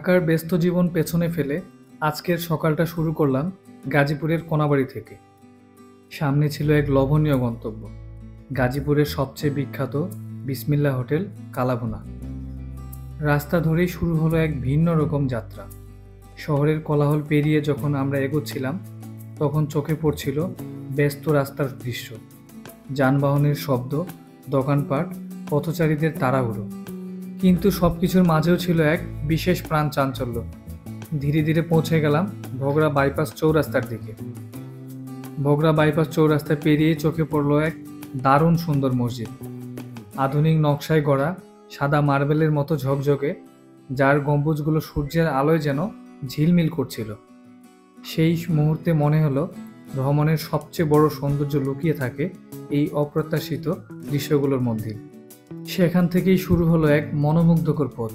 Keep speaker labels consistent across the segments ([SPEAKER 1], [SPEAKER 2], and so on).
[SPEAKER 1] ঢাকার ব্যস্ত জীবন পেছনে ফেলে আজকের সকালটা শুরু করলাম গাজীপুরের কোনাবাড়ি থেকে। সামনে ছিল এক লোভনীয় গন্তব্য, গাজীপুরের সবচেয়ে বিখ্যাত বিসমিল্লাহ হোটেল কালাভুনা। রাস্তা ধরেই শুরু হলো এক ভিন্ন রকম যাত্রা। শহরের কোলাহল পেরিয়ে যখন আমরা এগোচ্ছিলাম তখন চোখে পড়ছিল ব্যস্ত রাস্তার দৃশ্য, যানবাহনের শব্দ, দোকানপাট, পথচারীদের তাড়াহুড়ো। কিন্তু সব কিছুর মাঝেও ছিল এক বিশেষ প্রাণ চাঞ্চল্য। ধীরে ধীরে পৌঁছে গেলাম ভোগড়া বাইপাস চৌরাস্তার দিকে। ভোগড়া বাইপাস চৌরাস্তা পেরিয়ে চোখে পড়ল এক দারুণ সুন্দর মসজিদ, আধুনিক নকশায় গড়া, সাদা মার্বেলের মতো ঝকঝকে, যার গম্বুজগুলো সূর্যের আলোয় যেন ঝিলমিল করছিল। সেই মুহূর্তে মনে হলো ভ্রমণের সবচেয়ে বড় সৌন্দর্য লুকিয়ে থাকে এই অপ্রত্যাশিত দৃশ্যগুলোর মধ্যে। সেখান থেকেই শুরু হলো এক মনোমুগ্ধকর পথ।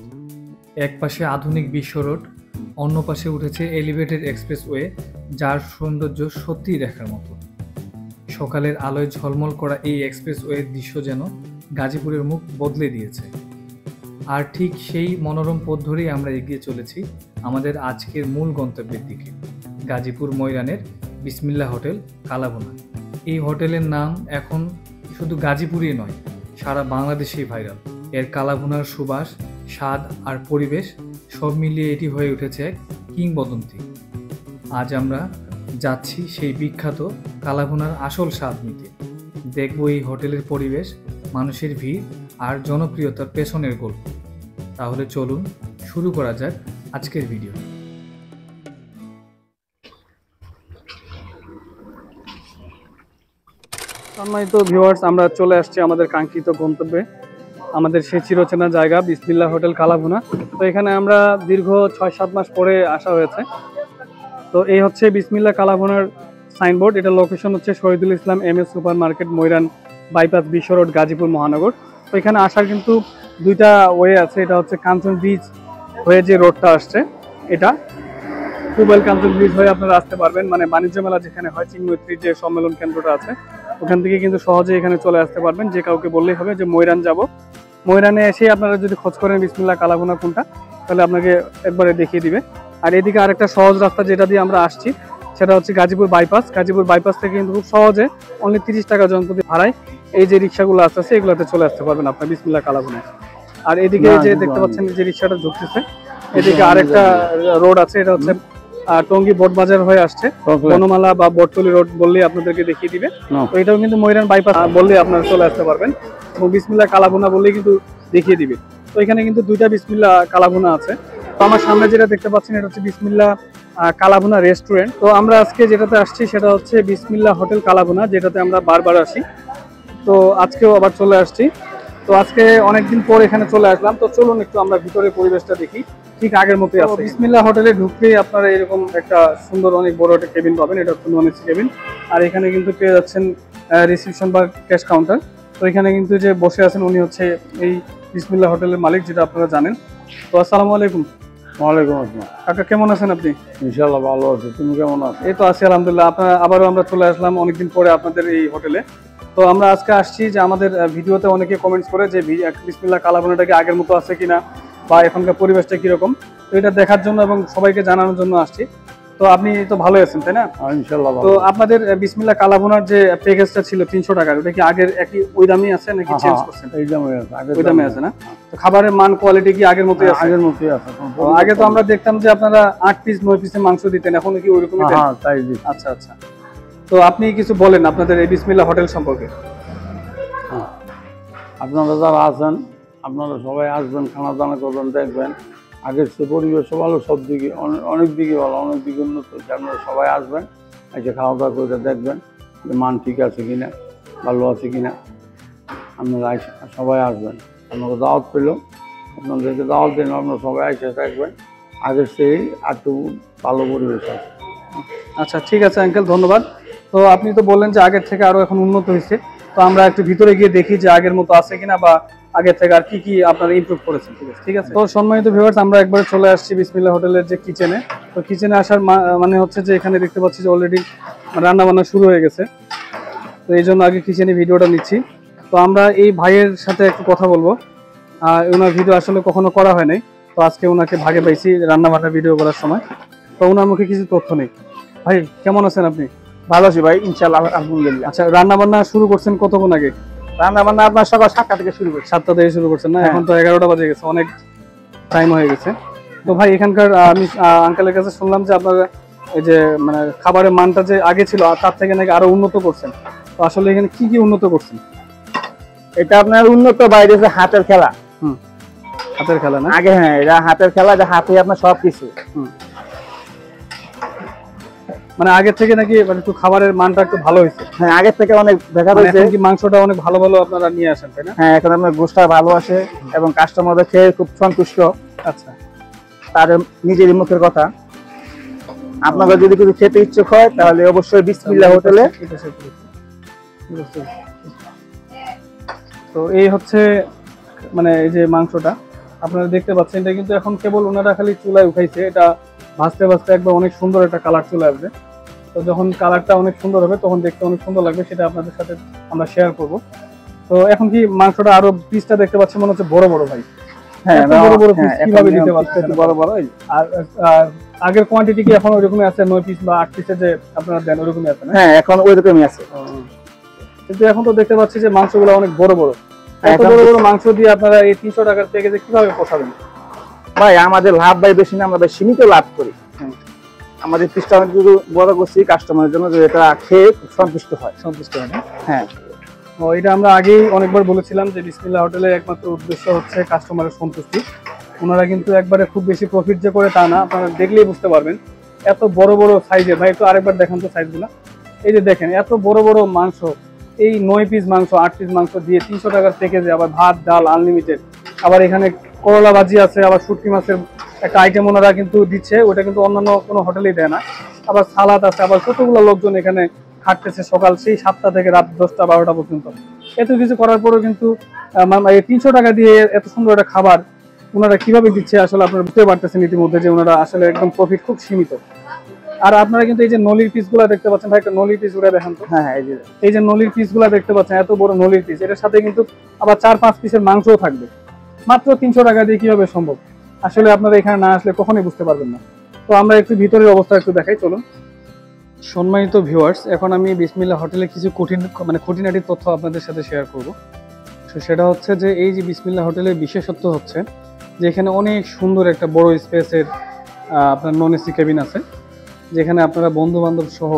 [SPEAKER 1] এক পাশে আধুনিক বিশ্ব রোড, অন্য পাশে উঠেছে এলিভেটেড এক্সপ্রেসওয়ে, যার সৌন্দর্য সত্যিই দেখার মতো। সকালের আলোয় ঝলমল করা এই এক্সপ্রেসওয়ের দৃশ্য যেন গাজীপুরের মুখ বদলে দিয়েছে। আর ঠিক সেই মনোরম পথ ধরেই আমরা এগিয়ে চলেছি আমাদের আজকের মূল গন্তব্যের দিকে, গাজীপুর ময়রানের বিসমিল্লাহ হোটেল কালাভুনা। এই হোটেলের নাম এখন শুধু গাজীপুরই নয়, সারা বাংলাদেশেই ভাইরাল। এর কালাভুনার সুবাস, স্বাদ আর পরিবেশ সব মিলিয়ে এটি হয়ে উঠেছে এক কিংবদন্তি। আজ আমরা যাচ্ছি সেই বিখ্যাত কালাভুনার আসল স্বাদ নিতে। দেখব এই হোটেলের পরিবেশ, মানুষের ভিড় আর জনপ্রিয়তার পেছনের গল্প। তাহলে চলুন শুরু করা যাক আজকের ভিডিও।
[SPEAKER 2] সম্মানিত ভিউয়ার্স, আমরা চলে আসছি আমাদের কাঙ্ক্ষিত গন্তব্যে, আমাদের সেই চিরচেনা জায়গা বিসমিল্লাহ হোটেল কালাভুনা। তো এখানে আমরা দীর্ঘ 6-7 মাস পরে আসা হয়েছে। তো এই হচ্ছে বিসমিল্লাহ কালাভুনার সাইনবোর্ড। এটা লোকেশন হচ্ছে Shahidul Islam MS super market, ময়রান bypass বিশ্ব রোড, গাজীপুর মহানগর। তো এখানে আসার কিন্তু দুইটা ওয়ে আছে। এটা হচ্ছে কাঞ্চন ব্রিজ হয়ে যে রোডটা আসছে, এটা পুবেল কাঞ্চন ব্রিজ হয়ে আপনারা আসতে পারবেন। মানে বাণিজ্য মেলা যেখানে হয়, চিংমৈত্রীর যে সম্মেলন কেন্দ্রটা আছে, ওখান থেকে কিন্তু সহজে এখানে চলে আসতে পারবেন। যে কাউকে বললেই হবে যে ময়রান যাব। ময়রানে এসে আপনারা যদি খোঁজ করেন বিসমিল্লাহ কালাভুনা কোনটা, তাহলে আপনাকে একবারে দেখিয়ে দিবে। আর এদিকে আরেকটা সহজ রাস্তা যেটা দিয়ে আমরা আসছি, সেটা হচ্ছে গাজীপুর বাইপাস। গাজীপুর বাইপাস থেকে কিন্তু খুব সহজে অনলি 30 টাকা জনপ্রতি ভাড়ায় এই যে রিক্সাগুলো আসতেছে, এগুলোতে চলে আসতে পারবেন আপনার বিসমিল্লাহ কালাভুনায়। আর এদিকে যে দেখতে পাচ্ছেন যে রিক্সাটা ঢুকতেছে, এদিকে আরেকটা রোড আছে, এটা হচ্ছে টঙ্গী বোটবাজার হয়ে আসছে, বনমালা বা বটতলি রোড বললেই আপনাদেরকে দেখিয়ে দিবে। তো এটাও কিন্তু ময়রান বাইপাস বললেই আপনারা চলে আসতে পারবেন, এবং বিসমিল্লাহ কালাভুনা বললেই কিন্তু দেখিয়ে দিবে। তো এখানে কিন্তু দুইটা বিসমিল্লাহ কালাভুনা আছে। তো আমার সামনে যেটা দেখতে পাচ্ছেন, এটা হচ্ছে বিসমিল্লাহ কালাভুনা রেস্টুরেন্ট। তো আমরা আজকে যেটাতে আসছি সেটা হচ্ছে বিসমিল্লাহ হোটেল কালাভুনা, যেটাতে আমরা বারবার আসি। তো আজকেও আবার চলে আসছি। তো আজকে অনেকদিন পর এখানে চলে আসলাম। তো চলুন একটু আমরা ভিতরে পরিবেশটা দেখি, ঠিক আগের মতোই আছে। বিসমিল্লাহ হোটেলে ঢুকতেই আপনারা এরকম একটা সুন্দর অনেক বড় একটা কেবিন পাবেন। এটা হচ্ছে নন এসি কেবিন। আর এখানে কিন্তু পেয়ে যাচ্ছেন রিসিপশন বা ক্যাশ কাউন্টার। তো এখানে কিন্তু যে বসে আছেন উনি হচ্ছে এই বিসমিল্লাহ হোটেলের মালিক, যেটা আপনারা জানেন। তো আসসালামু আলাইকুম।
[SPEAKER 3] ওয়ালাইকুম আসসালাম।
[SPEAKER 2] কাকা, কেমন আছেন আপনি?
[SPEAKER 3] ইনশাআল্লাহ ভালো আছি, তুমি কেমন আছো?
[SPEAKER 2] এই তো আছি আলহামদুলিল্লাহ। আবারও আমরা চলে আসলাম অনেকদিন পরে আপনাদের এই হোটেলে। তো আমরা আজকে আসছি যে আমাদের ভিডিওতে অনেকে কমেন্টস করে যে বিসমিল্লাহ কালাভুনাটা কি আগের মতো আছে কিনা, বা এখনকার পরিবেশটা কিরকম। তো এটা দেখার জন্য এবং সবাইকে জানানোর জন্য আসছি। তো আপনি তো ভালো আছেন, তাই না?
[SPEAKER 3] ইনশাআল্লাহ।
[SPEAKER 2] তো আপনাদের বিসমিল্লাহ কালাভুনার যে প্যাকেজটা ছিল 300 টাকার, ওটা কি আগের একই ওই দামই আছে নাকি চেঞ্জ করছেন?
[SPEAKER 3] এই দামই আছে,
[SPEAKER 2] ওই দামই আছে না? তো খাবারের মান কোয়ালিটি কি আগের মতোই আছে?
[SPEAKER 3] আগের মতোই আছে।
[SPEAKER 2] আগে তো আমরা দেখতাম যে আপনারা 8 পিস 9 পিসের মাংস দিতেন, এখন কি ওইরকমই দেন?
[SPEAKER 3] হ্যাঁ, তাই দিই।
[SPEAKER 2] আচ্ছা আচ্ছা। তো আপনি কিছু বলেন আপনাদের এই বিসমিল্লাহ হোটেল সম্পর্কে।
[SPEAKER 3] আপনারা যারা আছেন, আপনারা সবাই আসবেন, খানা দানা করবেন, দেখবেন আগের সে পরিবেশ ভালো, সব দিকে অনেক দিকে ভালো, অনেক দিকে উন্নত। আপনারা সবাই আসবেন, এসে খাওয়া দাওয়া করে দেখবেন যে মান ঠিক আছে কিনা, ভালো আছে কিনা। আপনারা সবাই আসবেন, আপনারা দাওয়াত পেল, আপনাদেরকে দাওয়াত দিন, আপনারা সবাই এসে থাকবেন। আগের সেই একটু ভালো পরিবেশ আছে।
[SPEAKER 2] আচ্ছা, ঠিক আছে আঙ্কেল, ধন্যবাদ। তো আপনি তো বললেন যে আগের থেকে আরো এখন উন্নত হয়েছে। তো আমরা একটু ভিতরে গিয়ে দেখি যে আগের মতো আছে কিনা, বা আগের থেকে আর কি কি আপনারা ইমপ্রুভ করেছেন। ঠিক আছে। তো সম্মানিত ভিউয়ার্স, আমরা একবারে চলে আসছি বিসমিল্লাহ হোটেলের যে কিচেনে। তো কিচেনে আসার মানে হচ্ছে যে এখানে দেখতে পাচ্ছি যে অলরেডি রান্না বান্না শুরু হয়ে গেছে। তো এই জন্য আগে কিচেনে ভিডিওটা নিচ্ছি। তো আমরা এই ভাইয়ের সাথে একটু কথা বলবো। ওনার ভিডিও আসলে কখনো করা হয় নাই। তো আজকে ওনাকে ভাগে পাইছি রান্না বান্না ভিডিও করার সময়, তো ওনার মুখে কিছু তথ্য নেই। ভাই কেমন আছেন আপনি?
[SPEAKER 4] ভালো আছি ভাই, ইনশাআল্লাহ, আলহামদুলিল্লাহ।
[SPEAKER 2] আচ্ছা, রান্না বান্না শুরু করছেন কতক্ষণ আগে?
[SPEAKER 4] রান্না বান্না আপনার সকাল 7টা থেকে শুরু করছি।
[SPEAKER 2] 7টা থেকে শুরু করছেন না? এখন তো 11টা বাজে গেছে, অনেক টাইম হয়ে গেছে। তো ভাই এখানকার আমি আঙ্কেলের কাছে শুনলাম যে আপনারা এই যে মানে খাবারের মানটা যে আগে ছিল তার থেকে নাকি আরো উন্নত করছেন। তো আসলে এখানে কি কি উন্নত করছেন?
[SPEAKER 4] এটা আপনার উন্নত বাইরে যে হাতের খেলা।
[SPEAKER 2] হাতের খেলা না?
[SPEAKER 4] আগে হ্যাঁ, এটা হাতের খেলা, যে হাতে আপনার সবকিছু।
[SPEAKER 2] মানে আগের থেকে নাকি মানে একটু খাবারের মানটা একটু ভালো হয়েছে?
[SPEAKER 4] হ্যাঁ, আগের থেকে অনেক দেখা যাচ্ছে।
[SPEAKER 2] কি মাংসটা অনেক ভালো ভালো আপনারা নিয়ে আসেন, তাই না?
[SPEAKER 4] হ্যাঁ, এখন আপনার গোশটা ভালো আসে এবং কাস্টমারদের খেয়ে খুব সন্তুষ্ট।
[SPEAKER 2] আচ্ছা,
[SPEAKER 4] তাদের নিজের মুখের কথা। আপনাদের যদি কিছু খেতে ইচ্ছুক হয় তাহলে অবশ্যই বিসমিল্লাহ হোটেলে।
[SPEAKER 2] তো এই হচ্ছে মানে এই যে মাংসটা আপনারা দেখতে পাচ্ছেন, এটা কিন্তু এখন কেবল ওনারা খালি চুলায় উঠাইছে। এটা ভাজতে ভাজতে একবার অনেক সুন্দর একটা কালার চলে আসবে। তো যখন কালারটা অনেক সুন্দর হবে তখন দেখতে অনেক সুন্দর লাগবে, সেটা আপনাদের সাথে আমরা শেয়ার করব। তো এখন কি মাংসটা আরো পিসটা দেখতে পাচ্ছি মনে হচ্ছে বড় বড় ভাই।
[SPEAKER 4] হ্যাঁ,
[SPEAKER 2] বড় বড় পিস
[SPEAKER 4] হ্যাঁ,
[SPEAKER 2] কিভাবে
[SPEAKER 4] এখন
[SPEAKER 2] দিতে পারছেন?
[SPEAKER 4] বড় বড়।
[SPEAKER 2] আর আগের কোয়ান্টিটি কি এখন ওইরকমই আছে? 9 পিস বা 8 পিসের যে আপনারা দেন ওইরকমই আছে না?
[SPEAKER 4] হ্যাঁ, এখন ওইরকমই আছে।
[SPEAKER 2] কিন্তু এখন তো দেখতে পাচ্ছি যে মাংসগুলো অনেক বড় বড়। এত বড় বড় মাংস দিয়ে আপনারা এই 300 টাকার প্যাকেজে কিভাবে পোষাবেন?
[SPEAKER 4] ভাই আমাদের লাভ ভাই বেশি না, আমরা ভাই সীমিত লাভ করি। আমাদের পিসটা অনেক বড় করছি কাস্টমারের জন্য, যে এটা খেয়ে খুব সন্তুষ্ট হয়। হ্যাঁ,
[SPEAKER 2] এটা আমরা আগেই অনেকবার বলেছিলাম যে বিসমিল্লাহ হোটেলের একমাত্র উদ্দেশ্য হচ্ছে কাস্টমারের সন্তুষ্টি। ওনারা কিন্তু একবারে খুব বেশি প্রফিট যে করে তা না, আপনারা দেখলেই বুঝতে পারবেন। এত বড় বড় সাইজের, ভাই একটু আরেকবার দেখান তো সাইজগুলো। এই যে দেখেন এত বড় বড় মাংস, এই 9 পিস মাংস 8 পিস মাংস দিয়ে 300 টাকার প্যাকেজে, আবার ভাত ডাল আনলিমিটেড, আবার এখানে করলা ভাজি আছে, আবার শুটকি মাছের একটা আইটেম ওনারা কিন্তু দিচ্ছে, ওটা কিন্তু অন্যান্য কোনো হোটেলেই দেয় না। আবার সালাদ আছে, আবার কতগুলো লোকজন এখানে খাটতেছে সকাল সেই 7টা থেকে রাত 10টা 12টা পর্যন্ত। এত কিছু করার পরেও কিন্তু এই 300 টাকা দিয়ে এত সুন্দর একটা খাবার ওনারা কিভাবে দিচ্ছে আসলে আপনারা বুঝতে পারতেছেন ইতিমধ্যে যে ওনারা আসলে একদম প্রফিট খুব সীমিত। আর আপনারা কিন্তু এই যে নলির পিসগুলো দেখতে পাচ্ছেন, ভাই একটা নলির পিস গুলো দেখেন তো।
[SPEAKER 4] হ্যাঁ,
[SPEAKER 2] এই যে নলির পিসগুলো দেখতে পাচ্ছেন, এত বড় নলির পিস, এটার সাথে কিন্তু আবার 4-5 পিসের মাংসও থাকবে। মাত্র 300 টাকা দিয়ে কিভাবে সম্ভব? আসলে আপনারা এখানে না আসলে কখনোই বুঝতে পারবেন না। তো আমরা একটু ভিতরের অবস্থা একটু দেখাই, চলুন। সম্মানিত ভিউয়ার্স, এখন আমি বিসমিল্লাহ হোটেলে কিছু খুঁটিনাটি তথ্য আপনাদের সাথে শেয়ার করব। তো সেটা হচ্ছে যে এই যে বিসমিল্লাহ হোটেলের বিশেষত্ব হচ্ছে যে এখানে অনেক সুন্দর একটা বড় স্পেসের আপনার নন এসি কেবিন আছে, যেখানে আপনারা বন্ধু বান্ধব সহ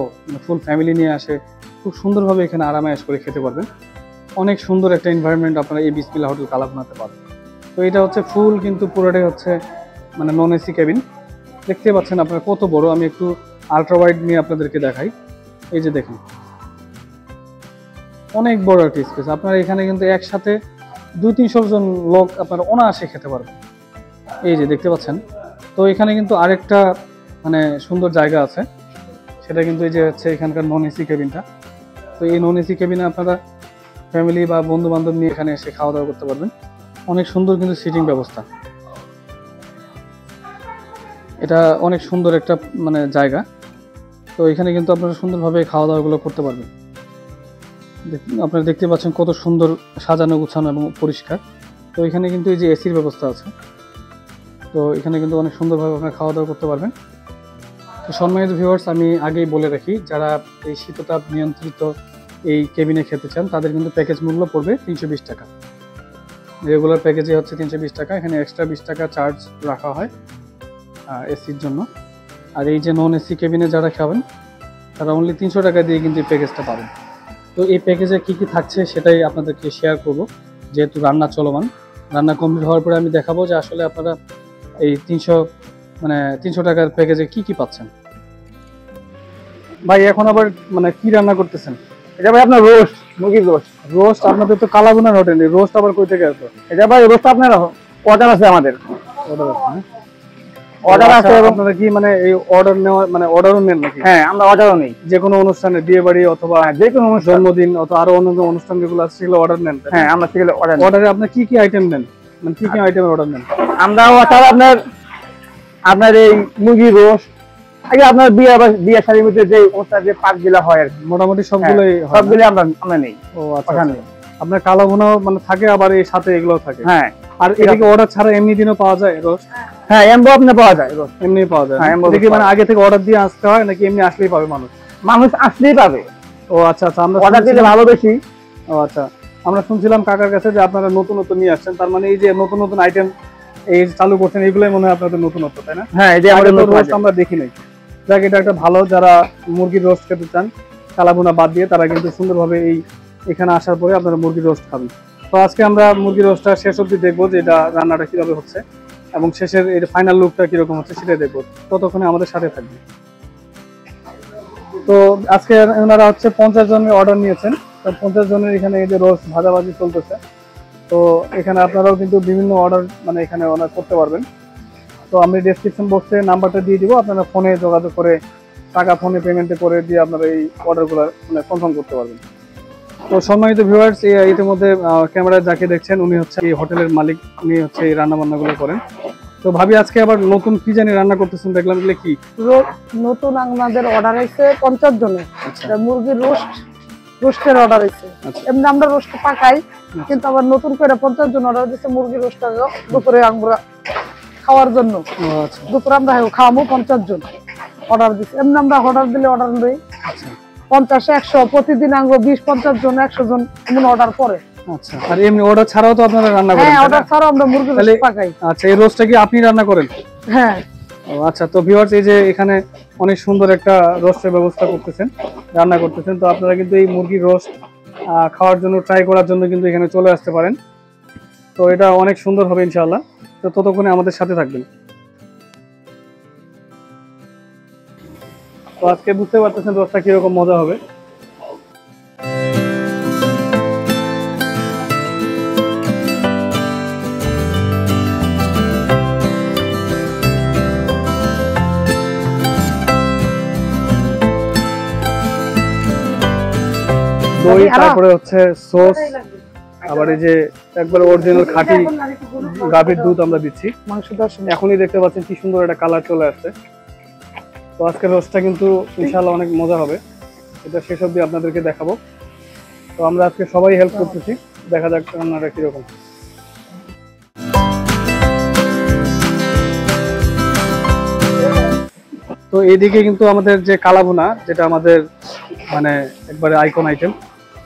[SPEAKER 2] ফুল ফ্যামিলি নিয়ে আসে খুব সুন্দরভাবে এখানে আরামায়েশ করে খেতে পারবেন। অনেক সুন্দর একটা এনভায়রনমেন্ট আপনারা এই বিসমিল্লাহ হোটেল কালাভুনাতে পাবেন। তো এটা হচ্ছে ফুল কিন্তু পুরোটাই হচ্ছে মানে নন এসি কেবিন। দেখতে পাচ্ছেন আপনারা কত বড়। আমি একটু আলট্রা ওয়াইড নিয়ে আপনাদেরকে দেখাই। এই যে দেখেন অনেক বড় একটা স্পেস। আপনারা এখানে কিন্তু একসাথে 200-300 জন লোক আপনারা অনায়াসে খেতে পারবেন। এই যে দেখতে পাচ্ছেন। তো এখানে কিন্তু আরেকটা মানে সুন্দর জায়গা আছে, সেটা কিন্তু এই যে হচ্ছে এখানকার নন এসি কেবিনটা। তো এই নন এসি কেবিনে আপনারা ফ্যামিলি বা বন্ধু বান্ধব নিয়ে এখানে এসে খাওয়া দাওয়া করতে পারবেন। অনেক সুন্দর কিন্তু সিটিং ব্যবস্থা। এটা অনেক সুন্দর একটা মানে জায়গা। তো এখানে কিন্তু আপনারা সুন্দরভাবে খাওয়া দাওয়াগুলো করতে পারবেন। আপনারা দেখতে পাচ্ছেন কত সুন্দর সাজানো গুছানো এবং পরিষ্কার। তো এখানে কিন্তু এই যে এসির ব্যবস্থা আছে। তো এখানে কিন্তু অনেক সুন্দরভাবে আপনারা খাওয়া দাওয়া করতে পারবেন। তো সম্মানিত ভিউয়ার্স, আমি আগেই বলে রাখি, যারা এই শীততাপ নিয়ন্ত্রিত এই কেবিনে খেতে চান তাদের কিন্তু প্যাকেজ মূল্য পড়বে 320 টাকা। রেগুলার প্যাকেজে হচ্ছে 320 টাকা, এখানে এক্সট্রা 20 টাকা চার্জ রাখা হয় এসির জন্য। আর এই যে নন এসি কেবিনে যারা খাবেন তারা অনলি 300 টাকা দিয়ে কিন্তু এই প্যাকেজটা পাবেন। তো এই প্যাকেজে কী কী থাকছে সেটাই আপনাদেরকে শেয়ার করব, যেহেতু রান্না চলমান। রান্না কমপ্লিট হওয়ার পরে আমি দেখাবো যে আসলে আপনারা এই 300 টাকার প্যাকেজে কি কি পাচ্ছেন। ভাই এখন আবার মানে কি রান্না করতেছেন?
[SPEAKER 4] এটা ভাই আপনার রোস্ট, মুরগির রোস্ট।
[SPEAKER 2] রোস্ট আপনাদের তো কালাভুনার হোটেলে, রোস্ট আবার কই থেকে আসলো?
[SPEAKER 4] এটা ভাই রোস্ট আপনার অর্ডার আছে আমাদের।
[SPEAKER 2] অর্ডার আছে না?
[SPEAKER 4] অর্ডার আছে।
[SPEAKER 2] আপনারা কি মানে এই অর্ডার নেওয়া মানে অর্ডারও নেন নাকি?
[SPEAKER 4] হ্যাঁ, আমরা অর্ডারও নেই।
[SPEAKER 2] যে কোনো অনুষ্ঠানে, বিয়ে বাড়ি অথবা
[SPEAKER 4] যে কোনো অনুষ্ঠান,
[SPEAKER 2] জন্মদিন অথবা আরো অন্য অনুষ্ঠান যেগুলো আছে সেগুলো অর্ডার নেন?
[SPEAKER 4] হ্যাঁ, আমরা সেগুলো অর্ডার।
[SPEAKER 2] অর্ডারে আপনার কি কি আইটেম নেন, মানে কি কি আইটেমের অর্ডার নেন?
[SPEAKER 4] আমরা অর্ডার আপনার এই মুরগির রোস্ট, আগে আপনার বিয়ে শাড়ির মধ্যে যে অনুষ্ঠান যে পাকগুলো হয় আর
[SPEAKER 2] মোটামুটি সবগুলোই
[SPEAKER 4] সবগুলো আমরা নেই।
[SPEAKER 2] ও আচ্ছা, আপনার কালাভুনা মানে থাকে, আবার এই সাথে এগুলো থাকে।
[SPEAKER 4] হ্যাঁ,
[SPEAKER 2] আর এদিকে অর্ডার ছাড়া এমনি দিনও পাওয়া যায় রোস্ট?
[SPEAKER 4] হ্যাঁ এমবো আপনার পাওয়া যায় রোস্ট,
[SPEAKER 2] এমনি পাওয়া যায়।
[SPEAKER 4] হ্যাঁ,
[SPEAKER 2] এটা কি মানে আগে থেকে অর্ডার দিয়ে আসতে হয় নাকি এমনি আসলেই পাবে মানুষ?
[SPEAKER 4] মানুষ আসলেই পাবে,
[SPEAKER 2] ও আচ্ছা আচ্ছা, আমরা
[SPEAKER 4] অর্ডার দিলে ভালো বেশি।
[SPEAKER 2] ও আচ্ছা, আমরা শুনছিলাম কাকার কাছে যে আপনারা নতুন নতুন নিয়ে আসছেন, তার মানে এই যে নতুন নতুন আইটেম এই চালু করছেন, এগুলোই মনে হয় আপনাদের নতুনত্ব, তাই না?
[SPEAKER 4] হ্যাঁ এই যে আমাদের
[SPEAKER 2] রোস্ট আমরা দেখি নাই। যাক, এটা একটা ভালো, যারা মুরগির রোস্ট খেতে চান কালাভুনা বাদ দিয়ে, তারা কিন্তু সুন্দরভাবে এখানে আসার পরে আপনারা মুরগির রোস্ট খাবেন। তো আজকে আমরা মুরগির রোস্টটা শেষ অবধি দেখবো যে এটা রান্নাটা কিভাবে হচ্ছে এবং শেষের এর ফাইনাল লুকটা কিরকম হচ্ছে সেটাই দেখবো, ততক্ষণে আমাদের সাথে থাকবে। তো আজকে ওনারা হচ্ছে 50 জনের অর্ডার নিয়েছেন, তো 50 জনের এখানে এই যে রোস্ট ভাজাভাজি চলতেছে। তো এখানে আপনারাও কিন্তু বিভিন্ন অর্ডার মানে এখানে অর্ডার করতে পারবেন। তো আমি ডেসক্রিপশন বক্সে নাম্বারটা দিয়ে দিব, আপনারা ফোনে যোগাযোগ করে টাকা ফোনে পেমেন্টে করে দিয়ে আপনারা এই অর্ডারগুলো মানে কনফার্ম করতে পারবেন। তো সম্মানিত ভিউয়ার্স, ইতিমধ্যে ক্যামেরায় যাকে দেখছেন উনি হচ্ছে এই হোটেলের মালিক, উনি হচ্ছে এই রান্না বান্নাগুলো করেন। তো ভাবি, আজকে আবার নতুন কি জানি রান্না করতেছেন দেখলাম, এগুলো কি?
[SPEAKER 5] নতুন আমাদের অর্ডার হয়েছে 50 জনের মুরগির রোস্টের অর্ডার হয়েছে। এমনি আমরা রোস্ট পাকাই, কিন্তু আবার নতুন করে 50 জন অর্ডার দিচ্ছে মুরগির রোস্টটা দুপুরে আমরা খাওয়ার জন্য। দুপুরে আমরা খাওয়াবো 50 জন অর্ডার দিচ্ছে। এমনি আমরা অর্ডার দিলে অর্ডার নেই 50 100 প্রতিদিন আঙ্গো 20-50 জন 100 জন এমন অর্ডার পরে।
[SPEAKER 2] আচ্ছা, আর এমনি অর্ডার ছাড়াও তো আপনারা রান্না করেন?
[SPEAKER 5] হ্যাঁ, অর্ডার ছাড়াও আমরা মুরগির রোস্ট পাকাই।
[SPEAKER 2] আচ্ছা, এই রোস্টটা কি আপনি রান্না করেন?
[SPEAKER 5] হ্যাঁ।
[SPEAKER 2] ও আচ্ছা, তো ভিউয়ার্স, এই যে এখানে অনেক সুন্দর একটা রোস্টের ব্যবস্থা করতেছেন, রান্না করতেছেন। তো আপনারা কিন্তু এই মুরগির রোস্ট খাওয়ার জন্য, ট্রাই করার জন্য কিন্তু এখানে চলে আসতে পারেন। তো এটা অনেক সুন্দর হবে ইনশাআল্লাহ। তো ততক্ষণে আমাদের সাথে থাকবেন। তো আজকে বুঝতে পারতেছেন রোস্টটা কিরকম মজা হবে। দই, তারপরে হচ্ছে সস, আবার এই যে একবার অরিজিনাল খাঁটি গাভীর দুধ আমরা দিচ্ছি। এখনই দেখতে পাচ্ছেন কি সুন্দর একটা কালার চলে আসছে। তো আজকের রোস্টটা কিন্তু ইনশাআল্লাহ অনেক মজা হবে, এটা শেষ অবধি আপনাদেরকে দেখাবো। তো আমরা আজকে সবাই হেল্প করতেছি, দেখা যাক রান্নাটা কিরকম। তো এইদিকে কিন্তু আমাদের যে কালাভুনা, যেটা আমাদের মানে একবারে আইকন আইটেম,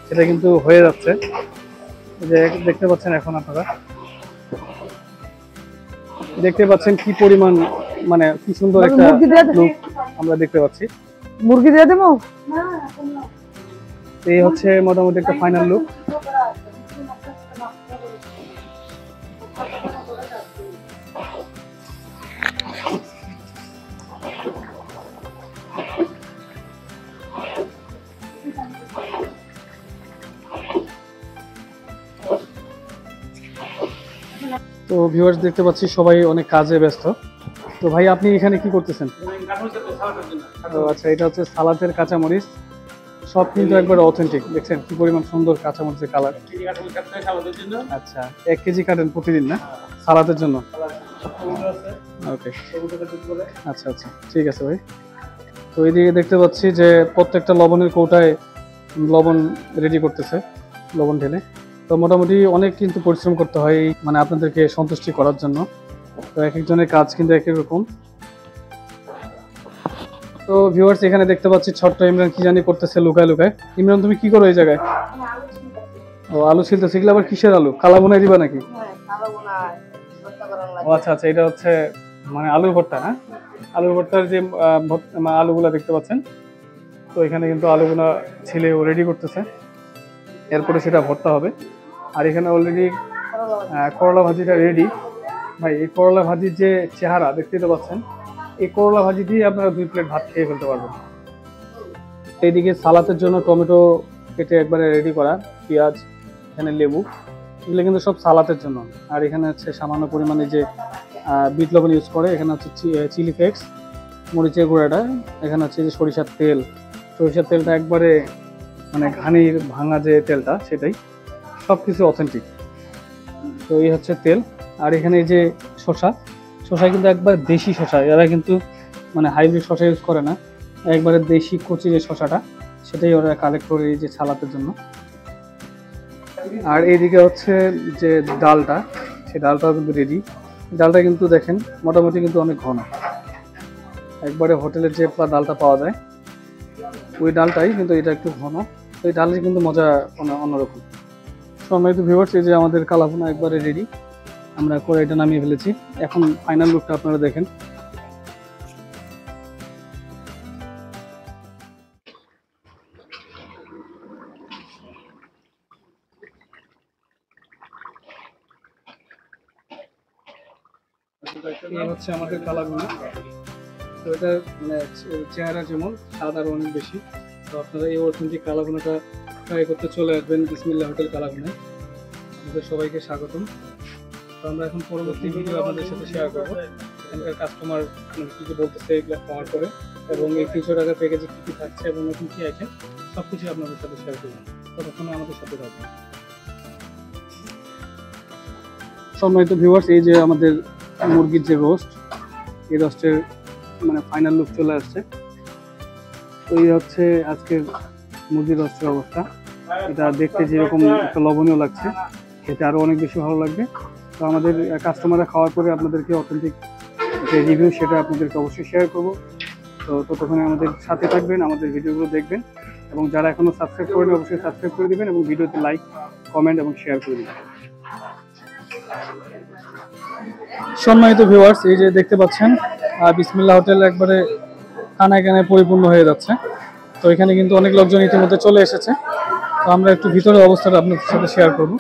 [SPEAKER 2] সেটা কিন্তু হয়ে যাচ্ছে। যে দেখতে পাচ্ছেন এখন আপনারা দেখতে পাচ্ছেন কি পরিমাণ মানে কি সুন্দর একটা লুক আমরা দেখতে পাচ্ছি।
[SPEAKER 5] মুরগি দিয়ে দেবো,
[SPEAKER 2] এই হচ্ছে মোটামুটি একটা ফাইনাল লুক। তো ভিউয়ার্স, দেখতে পাচ্ছি সবাই অনেক কাজে ব্যস্ত। তো ভাই, আপনি এখানে কি করতেছেন? আচ্ছা, এটা হচ্ছে সালাদের কাঁচামরিচ, সব কিন্তু একবার অথেন্টিক। দেখছেন কি পরিমাণ সুন্দর কাঁচামরিচের কালার। আচ্ছা, 1 কেজি কাটেন প্রতিদিন না সালাদের জন্য? ওকে, আচ্ছা আচ্ছা, ঠিক আছে ভাই। তো এইদিকে দেখতে পাচ্ছি যে প্রত্যেকটা লবণের কৌটায় লবণ রেডি করতেছে, লবণ ঢেলে। তো মোটামুটি অনেক কিন্তু পরিশ্রম করতে হয় মানে আপনাদেরকে সন্তুষ্টি করার জন্য। তো এক একজনের কাজ কিন্তু এক এক রকম। তো ভিউয়ার্স, এখানে দেখতে পাচ্ছি ছোট্ট ইমরান কি জানি করতেছে লুকায় লুকায়। ইমরান, তুমি কি করো এই জায়গায়? ও, আলু ছিলতেছে। এগুলো আবার কিসের আলু? কালা বোনাই দিবা নাকি? ও আচ্ছা আচ্ছা, এটা হচ্ছে মানে আলুর ভর্তা। হ্যাঁ, আলুর ভর্তার যে আলুগুলা দেখতে পাচ্ছেন, তো এখানে কিন্তু আলুগুলা ছিলে রেডি করতেছে, এরপরে সেটা ভর্তা হবে। আর এখানে অলরেডি করলা ভাজিটা রেডি। ভাই, এই করলা ভাজির যে চেহারা দেখতেই তো পাচ্ছেন, এই করলা ভাজি দিয়ে আপনারা 2 প্লেট ভাত খেয়ে ফেলতে পারবেন। এইদিকে সালাদের জন্য টমেটো কেটে একবারে রেডি করা, পেঁয়াজ, এখানে লেবু, এগুলো কিন্তু সব সালাদের জন্য। আর এখানে হচ্ছে সামান্য পরিমাণে যে বিট লবণ ইউজ করে, এখানে হচ্ছে চিলি ফ্লেক্স, মরিচের গুঁড়াটা, এখানে হচ্ছে যে সরিষার তেল। সরিষার তেলটা একবারে মানে ঘানির ভাঙা যে তেলটা, সেটাই, সব কিছু অথেন্টিক। তো এই হচ্ছে তেল। আর এখানে এই যে শসা কিন্তু একবার দেশি শসা, এরা কিন্তু মানে হাইব্রিড শসা ইউজ করে না, একবারে দেশি কচি যে শসাটা, সেটাই ওরা কালেক্ট করে এই যে সালাদের জন্য। আর এইদিকে হচ্ছে যে ডালটা, সেই ডালটাও কিন্তু রেডি। ডালটা কিন্তু দেখেন মোটামুটি কিন্তু অনেক ঘন, একবারে হোটেলের যে ডালটা পাওয়া যায় ওই ডালটাই, কিন্তু এটা একটু ঘন। তো এই ডালের কিন্তু মজা অন্যরকম। সম্মানিত ভিউয়ার্স, এই যে আমাদের কালাভুনা একবারে রেডি, আমরা কড়াইটা নামিয়ে ফেলেছি। এখন ফাইনাল লুকটা আপনারা দেখেন। এই হচ্ছে আমাদের কালাভুনা। তো এটা মানে চেহারা যেমন, স্বাদ আরো অনেক বেশি। তো আপনারা এই অথেন্টিক কালাভুনাটা ট্রাই করতে চলে আসবেন বিসমিল্লাহ হোটেল কালাভুনায়। আপনাদের সবাইকে স্বাগতম। তো আমরা এখন পরবর্তী ভিডিও আপনাদের সাথে শেয়ার করবো, এখানকার কাস্টমার কী কী বলতেছে এগুলো পাওয়ার পরে, এবং এই 300 টাকার প্যাকেজে কী কী থাকছে এবং নতুন কী আইটেম সব কিছু আপনাদের সাথে শেয়ার করবো। ততক্ষণে আমাদের সাথে থাকবেন। সম্মানিত ভিউয়ার্স, এই যে আমাদের মুরগির যে রোস্ট, এই রোস্টের মানে ফাইনাল লুক চলে আসছে। তো এই হচ্ছে আজকের মুরগির রোস্টের অবস্থা। এটা দেখতে যেরকম একটা লবণীয় লাগছে, খেতে আরও অনেক বেশি ভালো লাগবে। তো আমাদের কাস্টমাররা খাওয়ার পরে আপনাদেরকে অথেন্টিক যে রিভিউ সেটা আপনাদেরকে অবশ্যই শেয়ার করব। তো ততক্ষণে আমাদের সাথে থাকবেন, আমাদের ভিডিওগুলো দেখবেন, এবং যারা এখনও সাবস্ক্রাইব করেন অবশ্যই সাবস্ক্রাইব করে দেবেন এবং ভিডিওতে লাইক, কমেন্ট এবং শেয়ার করে দেবেন। সম্মানিত ভিউয়ার্স, এই যে দেখতে পাচ্ছেন বিসমিল্লাহ হোটেল একবারে কানায় কানায় পরিপূর্ণ হয়ে যাচ্ছে। তো এখানে কিন্তু অনেক লোকজন ইতিমধ্যে চলে এসেছে। তো আমরা একটু ভিতরের অবস্থাটা আপনাদের সাথে শেয়ার করব।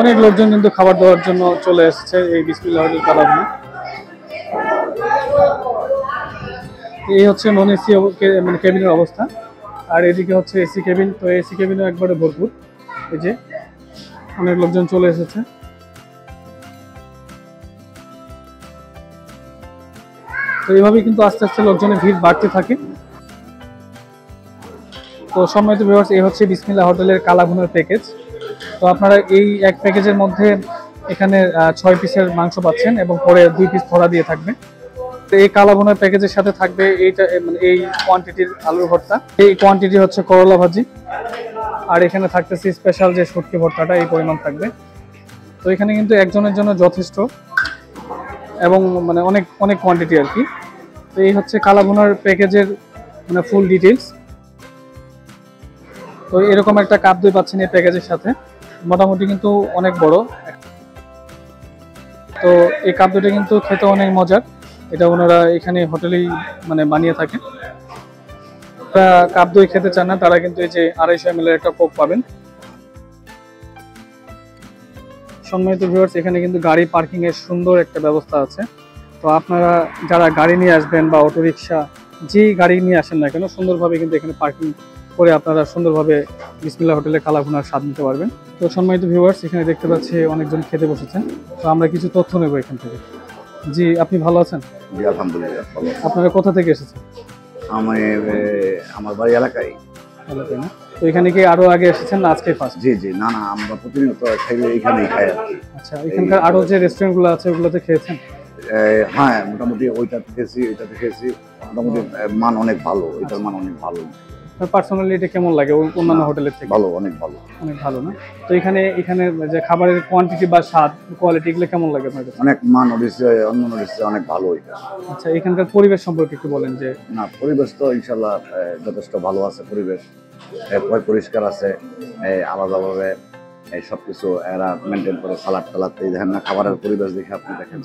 [SPEAKER 2] অনেক লোকজন কিন্তু খাবার দেওয়ার জন্য চলে এসেছে এই বিসমিল্লাহ হোটেল কালাভুনা। এই হচ্ছে নন এসি মানে কেবিনের অবস্থা, আর এদিকে হচ্ছে এসি কেবিন। তো এসি কেবিনও একবারে ভরপুর, এই যে অনেক লোকজন চলে এসেছে। তো এইভাবেই কিন্তু আস্তে আস্তে লোকজনের ভিড় বাড়তে থাকে। তো সম্মানিত ভিউয়ার্স, এই হচ্ছে বিসমিল্লাহ হোটেলের কালাভুনার প্যাকেজ। তো আপনারা এই এক প্যাকেজের মধ্যে এখানে 6 পিসের মাংস পাচ্ছেন এবং পরে 2 পিস ভরা দিয়ে থাকবে। তো এই কালাভুনার প্যাকেজের সাথে থাকবে এইটা মানে এই কোয়ান্টিটির আলুর ভর্তা, এই কোয়ান্টিটি হচ্ছে করলা ভাজি, আর এখানে থাকতেছে স্পেশাল যে শুটকি ভর্তাটা, এই পরিমাণ থাকবে। তো এখানে কিন্তু একজনের জন্য যথেষ্ট এবং মানে অনেক অনেক কোয়ান্টিটি আর কি। তো এই হচ্ছে কালাভুনার প্যাকেজের মানে ফুল ডিটেলস। তো এরকম একটা কাপ দই পাচ্ছেন এই প্যাকেজের সাথে, মোটামুটি কিন্তু অনেক বড়। তো এই কাপ দইটা কিন্তু খেতে অনেক মজার, এটা ওনারা এখানে হোটেলেই মানে বানিয়ে থাকে। কাপ দই খেতে চান না তারা কিন্তু এই যে 250 ml একটা কোক পাবেন। সম্মানিত ভিউয়ার্স, এখানে কিন্তু গাড়ি পার্কিং এর সুন্দর একটা ব্যবস্থা আছে। তো আপনারা যারা গাড়ি নিয়ে আসবেন বা অটোরিকশা যেই গাড়ি নিয়ে আসেন না কেন, সুন্দরভাবে কিন্তু এখানে পার্কিং করে আপনারা সুন্দরভাবে বিসমিল্লাহ হোটেলে কালাভুনার স্বাদ নিতে পারবেন। তো সম্মানিত ভিউয়ার্স, এখানে দেখতে পাচ্ছি অনেকজন খেতে বসেছেন। তো আমরা কিছু তথ্য নেব এখান থেকে। জি, আপনি ভালো আছেন?
[SPEAKER 6] জি আলহামদুলিল্লাহ ভালো।
[SPEAKER 2] আপনারা কোথা থেকে এসেছেন?
[SPEAKER 6] আমি আমার বাড়ি এলাকায়।
[SPEAKER 2] এলাকায় না? তো এখানে কি আরো আগে এসেছেন না আজকে ফার্স্ট?
[SPEAKER 6] জি জি, না না, আমরা প্রতিনিয়ত এখানেই খাই আর কি।
[SPEAKER 2] আচ্ছা, এখানকার আরো যে রেস্টুরেন্টগুলো আছে ওগুলোতে খেয়েছেন?
[SPEAKER 6] হ্যাঁ, মোটামুটি ওইটাতে খেয়েছি, এটাতে খেয়েছি, মোটামুটি মান অনেক ভালো, এটার মান অনেক ভালো।
[SPEAKER 2] পার্সোনালি এটা কেমন লাগে অন্যান্য হোটেলের থেকে?
[SPEAKER 6] ভালো, অনেক ভালো।
[SPEAKER 2] অনেক ভালো না? তো এখানে যে খাবারের কোয়ান্টিটি বা স্বাদ কোয়ালিটি এগুলো কেমন লাগে আপনার কাছে?
[SPEAKER 6] অনেক মান অন্যান্য রেস্টুরেন্ট অনেক ভালো এটা।
[SPEAKER 2] আচ্ছা, এখানকার পরিবেশ সম্পর্কে একটু বলেন। যে
[SPEAKER 6] না, পরিবেশ তো ইনশাল্লাহ যথেষ্ট ভালো আছে, পরিবেশ পরিষ্কার আছে, আলাদাভাবে সবকিছু এরা মেনটেন করে। সালাদ টালাদ এই দেখেন না, খাবারের পরিবেশ দেখে আপনি দেখেন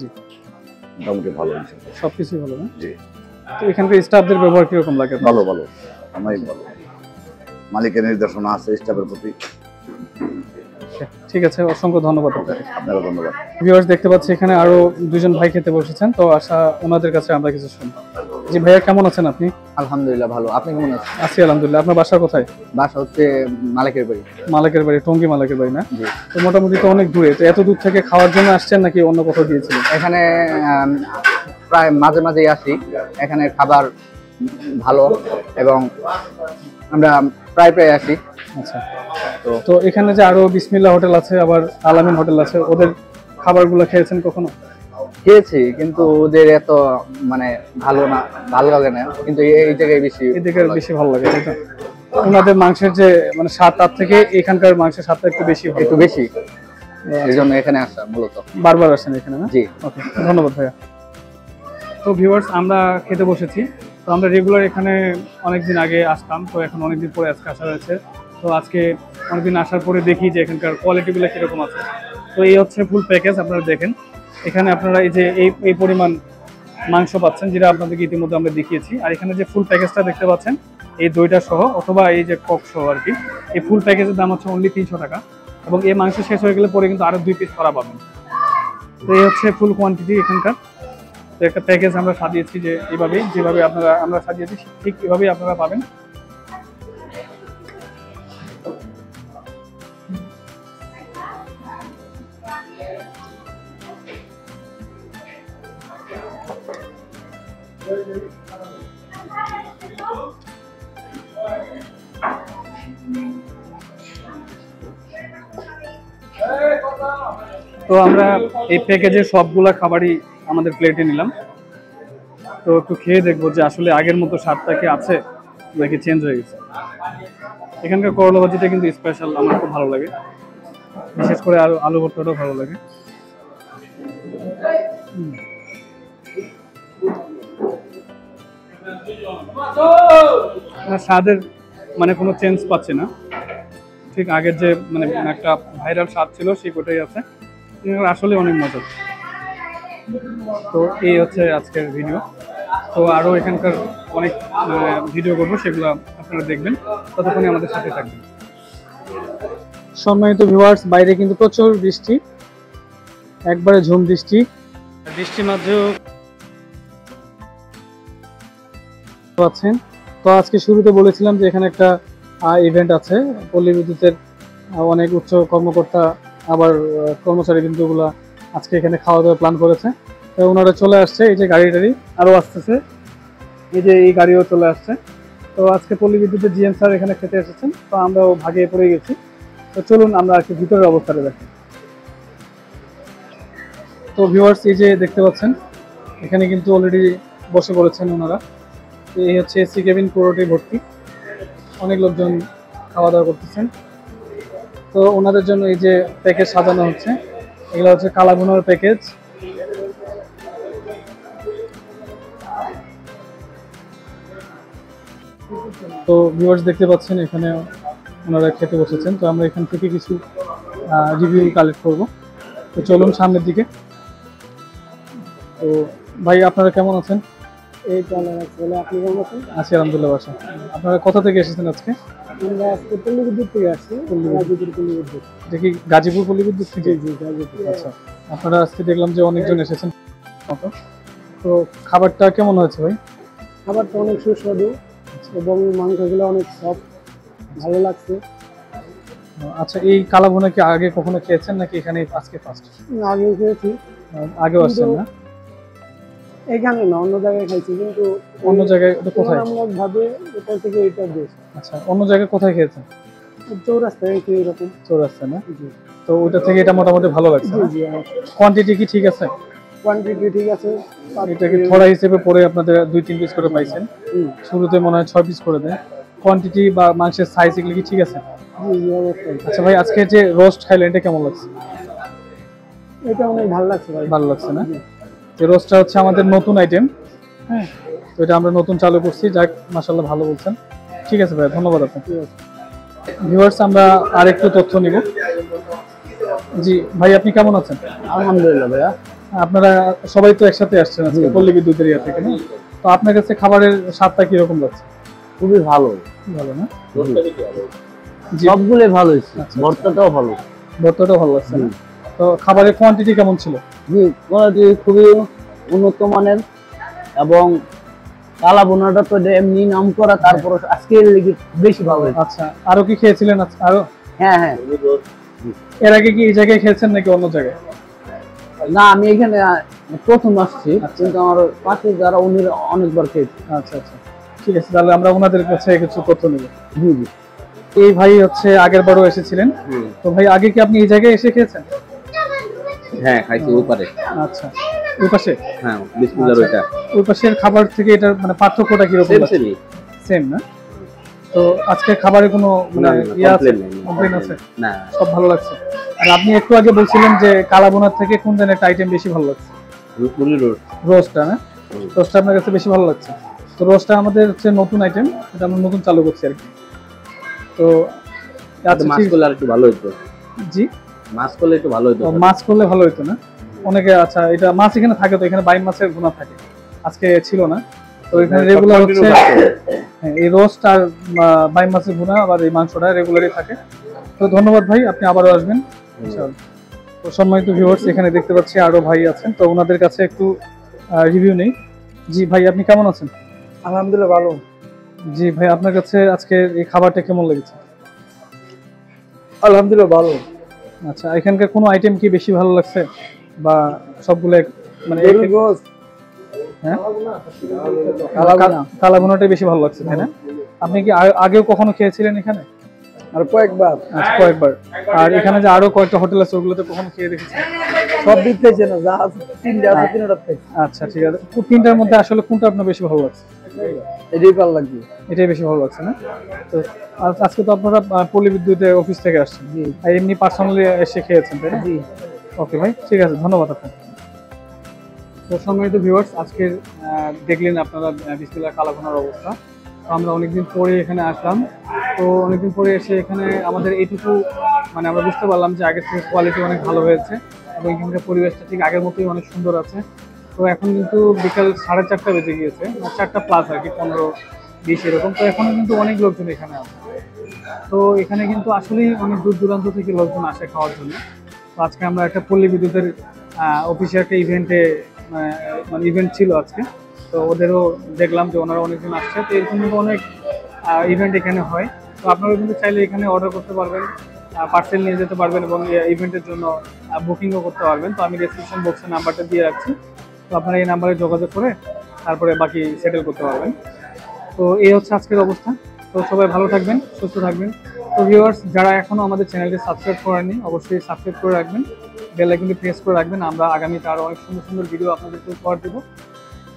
[SPEAKER 6] মোটামুটি ভালো ইনশাল্লাহ,
[SPEAKER 2] সবকিছুই ভালো না?
[SPEAKER 6] জি।
[SPEAKER 2] তো এখানকার স্টাফদের ব্যবহার কিরকম লাগে?
[SPEAKER 6] ভালো ভালো, অনেক ভালো। মালিকের নির্দেশনা আছে স্টাফের প্রতি।
[SPEAKER 2] ঠিক আছে, অসংখ্য ধন্যবাদ আপনাকে।
[SPEAKER 6] আপনাকে ধন্যবাদ।
[SPEAKER 2] ভিউয়ার্স, দেখতে পাচ্ছি এখানে আরো দুজন ভাই খেতে বসেছেন। তো আশা ওনাদের কাছে আমরা কিছু শুনবো। জি ভাইয়া, কেমন আছেন আপনি?
[SPEAKER 7] আলহামদুলিল্লাহ ভালো। আপনি কেমন আছেন?
[SPEAKER 2] আছি আলহামদুলিল্লাহ। আপনার বাসা কোথায়?
[SPEAKER 7] বাসা হচ্ছে মালিকের বাড়ি।
[SPEAKER 2] মালিকের বাড়ি, টঙ্গী মালিকের বাড়ি না?
[SPEAKER 7] জি।
[SPEAKER 2] তো মোটামুটি তো অনেক দূরে, তো এত দূর থেকে খাওয়ার জন্য আসছেন নাকি অন্য কোথাও গিয়েছিলেন?
[SPEAKER 7] এখানে প্রায় মাঝে মাঝেই আসি। এখানে খাবার ভালো এবং আমরা প্রায় আসি।
[SPEAKER 2] আচ্ছা, তো এখানে যে আরো বিসমিল্লাহ হোটেল আছে, আবার আলামিন হোটেল আছে, ওদের খাবারগুলো খেয়েছেন কখনো?
[SPEAKER 7] খেয়েছি, কিন্তু ওদের এত মানে ভালো না, ভালো লাগে না। কিন্তু এই জায়গায়
[SPEAKER 2] এদিকে বেশি ভালো লাগে, তাই তো? ওনাদের মাংসের যে মানে স্বাদ তার থেকে এখানকার মাংসের স্বাদটা একটু বেশি।
[SPEAKER 7] একটু বেশি। এই জন্য এখানে আসা মূলত।
[SPEAKER 2] বারবার আসেন এখানে না?
[SPEAKER 7] জি।
[SPEAKER 2] ওকে, ধন্যবাদ ভাইয়া। তো ভিউয়ার্স, আমরা খেতে বসেছি। তো আমরা রেগুলার এখানে অনেকদিন আগে আসতাম, তো এখন অনেকদিন পরে আজকে আসা হয়েছে। তো আজকে অনেকদিন আসার পরে দেখি যে এখানকার কোয়ালিটিগুলো কীরকম আছে। তো এই হচ্ছে ফুল প্যাকেজ, আপনারা দেখেন। এখানে আপনারা এই যে এই পরিমাণ মাংস পাচ্ছেন, যেটা আপনাদেরকে ইতিমধ্যে আমরা দেখিয়েছি। আর এখানে যে ফুল প্যাকেজটা দেখতে পাচ্ছেন, এই দইটা সহ অথবা এই যে কক সহ আর কি, এই ফুল প্যাকেজের দাম হচ্ছে অনলি 300 টাকা। এবং এই মাংস শেষ হয়ে গেলে পরে কিন্তু আরও 2 পিস করা পাবেন। তো এই হচ্ছে ফুল কোয়ান্টিটি এখানকার। তো একটা প্যাকেজ আমরা সাজিয়েছি যে এইভাবেই, যেভাবে আমরা সাজিয়েছি ঠিক এভাবেই আপনারা পাবেন। তো আমরা এই প্যাকেজের সবগুলা খাবারই আমাদের প্লেটে নিলাম। তো একটু খেয়ে দেখবো যে আসলে আগের মতো স্বাদটা কি আছে নাকি চেঞ্জ হয়ে গেছে। এখানকার করলা ভাজিটা কিন্তু স্পেশাল, আমার খুব ভালো লাগে, বিশেষ করে আলু ভর্তাটাও ভালো লাগে। স্বাদের মানে কোনো চেঞ্জ পাচ্ছি না, ঠিক আগের যে মানে একটা ভাইরাল স্বাদ ছিল সেই কোটাই আছে। আসলে অনেক মজা। তো এই হচ্ছে আজকের ভিডিও। তো আরও এখানকার অনেক ভিডিও করবো, সেগুলো আপনারা দেখবেন, ততক্ষণই আমাদের সাথে থাকবেন। সম্মানিত ভিউয়ার্স, বাইরে কিন্তু প্রচুর বৃষ্টি, একবারে ঝুম বৃষ্টি। বৃষ্টির মাঝেও পাচ্ছেন। তো আজকে শুরুতে বলেছিলাম যে এখানে একটা ইভেন্ট আছে, পল্লী বিদ্যুতের অনেক উচ্চ কর্মকর্তা আবার কর্মচারী বিন্দুগুলা আজকে এখানে খাওয়া দাওয়া প্ল্যান করেছে। তো ওনারা চলে আসছে, এই যে গাড়ি টাড়ি আরও আসতেছে, এই যে এই গাড়িও চলে আসছে। তো আজকে পল্লী বিদ্যুতের জিএম স্যার এখানে খেতে এসেছেন, তো আমরাও ভাগিয়ে পড়ে গেছি। তো চলুন আমরা আর কি ভিতরের অবস্থাটা দেখি। তো ভিউয়ার্স, এই যে দেখতে পাচ্ছেন এখানে কিন্তু অলরেডি বসে পড়েছেন ওনারা। এই হচ্ছে এসি কেবিন, পুরোটাই ভর্তি, অনেক লোকজন খাওয়া দাওয়া করতেছেন। তো ওনাদের জন্য এই যে প্যাকেজ সাজানো হচ্ছে, এগুলো হচ্ছে কালাভুনার প্যাকেজ। তো ভিউয়ার্স দেখতে পাচ্ছেন এখানে ওনারা খেতে বসেছেন। তো আমরা এখান থেকে কিছু রিভিউ কালেক্ট করব। তো চলুন সামনের দিকে। তো ভাই, আপনারা কেমন আছেন?
[SPEAKER 8] এই তো ভালো আছে। আপনি কেমন আছেন?
[SPEAKER 2] আছি আলহামদুলিল্লাহ। বাসা আপনারা কোথা থেকে এসেছেন আজকে?
[SPEAKER 8] আমরা আজকে পল্লী বিদ্যুৎ থেকে আসছি, গাজীপুর পল্লী বিদ্যুৎ।
[SPEAKER 2] দেখি গাজীপুর পল্লী বিদ্যুৎ থেকে?
[SPEAKER 8] জি, গাজীপুর।
[SPEAKER 2] আচ্ছা, আপনারা আজকে দেখলাম যে অনেকজন এসেছেন। তো খাবারটা কেমন হয়েছে ভাই?
[SPEAKER 8] খাবারটা অনেক সুস্বাদু এবং মাংসগুলো অনেক সফট, ভালো লাগছে।
[SPEAKER 2] আচ্ছা, এই কালাভুনা কি আগে কখনো খেয়েছেন নাকি এখানে আজকে ফার্স্ট?
[SPEAKER 8] আগেও খেয়েছি।
[SPEAKER 2] আগেও আসছেন না?
[SPEAKER 8] এখানে না, অন্য জায়গায় খাইছি, কিন্তু
[SPEAKER 2] অন্য জায়গায় কোথায়?
[SPEAKER 8] আমরা ভাবে এটা থেকে এটা বেস্ট।
[SPEAKER 2] আচ্ছা, অন্য জায়গায় কোথায় খেয়েছেন?
[SPEAKER 8] চৌরাস্তায় এরকম।
[SPEAKER 2] চৌরাস্তা না? তো ওইটা থেকে এটা মোটামুটি ভালো লাগছে?
[SPEAKER 8] জি।
[SPEAKER 2] কোয়ান্টিটি কি ঠিক আছে?
[SPEAKER 8] কোয়ান্টিটি ঠিক আছে।
[SPEAKER 2] এটা কি থোড়া হিসেবে পরে আপনাদের 2-3 পিস করে পাইছেন? শুরুতে মনে হয় 6 পিস করে দেয়। কোয়ান্টিটি বা মাংসের সাইজ এগুলো কি ঠিক আছে?
[SPEAKER 8] জি, অবশ্যই।
[SPEAKER 2] আচ্ছা ভাই, আজকে যে রোস্ট খাইলেন এটা কেমন লাগছে?
[SPEAKER 8] এটা অনেক ভালো লাগছে ভাই।
[SPEAKER 2] ভালো লাগছে না? যে রোস্টটা হচ্ছে আমাদের নতুন আইটেম, হ্যাঁ, তো এটা আমরা নতুন চালু করছি। যাক, মাশাআল্লাহ ভালো বলছেন। ঠিক আছে ভাই, ধন্যবাদ আপনাকে। ভিউয়ার্স, আমরা আরেকটু তথ্য নিব। জি ভাই, আপনি কেমন আছেন?
[SPEAKER 8] আলহামদুলিল্লাহ ভাইয়া।
[SPEAKER 2] আপনারা সবাই তো একসাথে আসছেন আজকে পল্লী বিদ্যুৎ এরিয়া থেকে, না? তো আপনার কাছে খাবারের স্বাদটা কিরকম লাগছে?
[SPEAKER 8] খুবই ভালো।
[SPEAKER 2] ভালো না?
[SPEAKER 8] সবগুলোই ভালো হয়েছে,
[SPEAKER 2] আচ্ছা,
[SPEAKER 8] ভর্তাটাও ভালো।
[SPEAKER 2] ভর্তাটাও ভালো লাগছে না? তো খাবারের কোয়ান্টিটি কেমন ছিল?
[SPEAKER 8] জি, কোয়ালিটি খুবই উন্নত মানের এবং কালা বোনাটা তো এমনি নাম করা, তারপর আজকে বেশি ভালো হয়েছে।
[SPEAKER 2] আচ্ছা, আরো কি খেয়েছিলেন আরো?
[SPEAKER 8] হ্যাঁ।
[SPEAKER 2] এর আগে কি এই জায়গায় খেয়েছেন নাকি অন্য জায়গায়?
[SPEAKER 8] না, আমি এখানে প্রথম আসছি, কিন্তু আমার পাশে যারা উনি অনেকবার খেয়েছে।
[SPEAKER 2] আচ্ছা, ঠিক আছে, তাহলে আমরা ওনাদের কাছে কিছু তথ্য নেব।
[SPEAKER 8] জি।
[SPEAKER 2] এই ভাই হচ্ছে আগের বারও এসেছিলেন। তো ভাই, আগে কি আপনি এই জায়গায় এসে খেয়েছেন?
[SPEAKER 9] হ্যাঁ, খাইছি ওই পারে।
[SPEAKER 2] আচ্ছা, ওই পাশে?
[SPEAKER 9] হ্যাঁ, বিসমিল্লাহ। ওইটা
[SPEAKER 2] ওই পাশের খাবার থেকে এটার মানে পার্থক্যটা কি রকম? সেম না? তো আজকে খাবারে কোনো মানে ইয়ে আছে, কমপ্লেন আছে?
[SPEAKER 9] না,
[SPEAKER 2] সব ভালো লাগছে। আর আপনি একটু আগে বলছিলেন যে কালাবোনার থেকে কোন ধরনের একটা আইটেম বেশি ভালো লাগছে? রোস্টটা, না? রোস্টটা আপনার কাছে বেশি ভালো লাগছে। তো রোস্টটা আমাদের হচ্ছে নতুন আইটেম, এটা আমরা নতুন চালু করছি আর কি। তো আচ্ছা,
[SPEAKER 9] মাছ করলে আর একটু ভালো হতো।
[SPEAKER 2] জি,
[SPEAKER 9] মাছ করলে একটু ভালো হতো।
[SPEAKER 2] মাছ করলে ভালো হতো না? অনেকে, আচ্ছা, এটা মাছ এখানে থাকে তো, এখানে বাইম মাছের ভুনা থাকে, আজকে ছিল না। তো এখানে রেগুলার হচ্ছে এই রোস্ট আর বাইম মাছের ভুনা, আবার এই মাংসটা রেগুলারই থাকে। তো ধন্যবাদ ভাই, আপনি আবারও আসবেন ইনশাআল্লাহ। তো সম্মানিত ভিউয়ার্স, এখানে দেখতে পাচ্ছি আরো ভাই আছেন, তো ওনাদের কাছে একটু রিভিউ নেই। জি ভাই, আপনি কেমন আছেন?
[SPEAKER 10] আলহামদুলিল্লাহ ভালো।
[SPEAKER 2] জি ভাই, আপনার কাছে আজকে এই খাবারটা কেমন লেগেছে?
[SPEAKER 10] আলহামদুলিল্লাহ ভালো।
[SPEAKER 2] আচ্ছা, এখানকার কোনো আইটেম কি বেশি ভালো লাগছে, বা সবগুলো মানে হ্যাঁ, কালাভুনাটাই বেশি ভালো লাগছে, তাই না? আপনি কি আগেও কখনো খেয়েছিলেন এখানে?
[SPEAKER 10] আর কয়েকবার।
[SPEAKER 2] আচ্ছা, কয়েকবার। আর এখানে যে আরো কয়েকটা হোটেল আছে, ওগুলোতে কখনো খেয়ে দেখেছেন?
[SPEAKER 10] সব দিক থেকে না, যা আছে তিনটা আছে, তিনটার থেকে।
[SPEAKER 2] আচ্ছা, ঠিক আছে। তিনটার মধ্যে আসলে কোনটা আপনার বেশি ভালো লাগছে?
[SPEAKER 10] এটাই ভালো লাগছে।
[SPEAKER 2] এটাই বেশি ভালো লাগছে, না? তো আজকে তো আপনারা পল্লী বিদ্যুতের অফিস থেকে আসছেন, আর এমনি পার্সোনালি এসে খেয়েছেন, তাই না?
[SPEAKER 10] জি।
[SPEAKER 2] ওকে ভাই, ঠিক আছে, ধন্যবাদ আপনাকে। তো সম্মানিত ভিউয়ার্স, আজকে দেখলেন আপনারা বিসমিল্লাহ কালাভুনার অবস্থা। তো আমরা অনেকদিন পরে এখানে আসলাম। তো অনেকদিন পরে এসে এখানে আমাদের এইটুকু মানে আমরা বুঝতে পারলাম যে আগের থেকে কোয়ালিটি অনেক ভালো হয়েছে, এবং এখানকার পরিবেশটা ঠিক আগের মতোই অনেক সুন্দর আছে। তো এখন কিন্তু বিকাল 4:30 বেজে গিয়েছে, 4টা প্লাস আর কি, 15-20 এরকম। তো এখনো কিন্তু অনেক লোকজন এখানে আছে। তো এখানে কিন্তু আসলেই অনেক দূর দূরান্ত থেকে লোকজন আসে খাওয়ার জন্য। তো আজকে আমরা একটা পল্লী বিদ্যুতের অফিসে একটা ইভেন্টে মানে ইভেন্ট ছিল আজকে। তো ওদেরও দেখলাম যে ওনারা অনেকজন আসছে। তো এরকম কিন্তু অনেক ইভেন্ট এখানে হয়। তো আপনারা কিন্তু চাইলে এখানে অর্ডার করতে পারবেন, পার্সেল নিয়ে যেতে পারবেন, এবং ইভেন্টের জন্য বুকিংও করতে পারবেন। তো আমি ডেসক্রিপশন বক্সে নাম্বারটা দিয়ে রাখছি, তো আপনারা এই নাম্বারে যোগাযোগ করে তারপরে বাকি সেটেল করতে পারবেন। তো এই হচ্ছে আজকের অবস্থা। তো সবাই ভালো থাকবেন, সুস্থ থাকবেন। তো ভিউয়ার্স, যারা এখনও আমাদের চ্যানেলটি সাবস্ক্রাইব করেননি, অবশ্যই সাবস্ক্রাইব করে রাখবেন, বেল আইকনটি প্রেস করে রাখবেন। আমরা আগামীতে আরও অনেক সুন্দর সুন্দর ভিডিও আপনাদেরকে উপহার দেবো।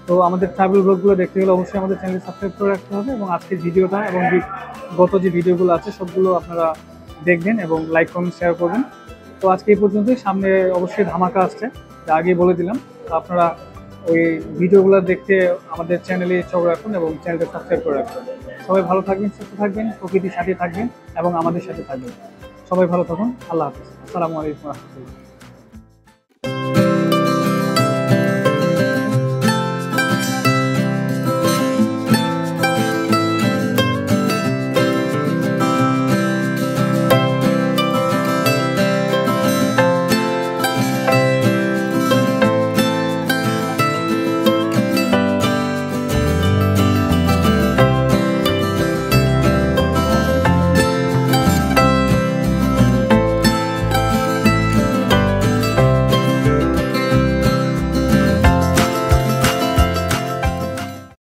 [SPEAKER 2] তো আমাদের ট্রাভেল ব্লগগুলো দেখতে গেলে অবশ্যই আমাদের চ্যানেলটি সাবস্ক্রাইব করে রাখতে হবে, এবং আজকের ভিডিওটা এবং গত যে ভিডিওগুলো আছে সবগুলো আপনারা দেখবেন এবং লাইক কমেন্ট শেয়ার করবেন। তো আজকে এই পর্যন্তই। সামনে অবশ্যই ধামাকা আসছে, যা আগেই বলে দিলাম। তো আপনারা ওই ভিডিওগুলো দেখতে আমাদের চ্যানেলে চোখ রাখুন এবং চ্যানেলটা সাবস্ক্রাইব করে রাখুন। সবাই ভালো থাকবেন, সুস্থ থাকবেন, প্রকৃতির সাথে থাকবেন এবং আমাদের সাথে থাকবেন। সবাই ভালো থাকুন। আল্লাহ হাফেজ। আসসালামু আলাইকুম ওয়া রাহমাতুল্লাহ।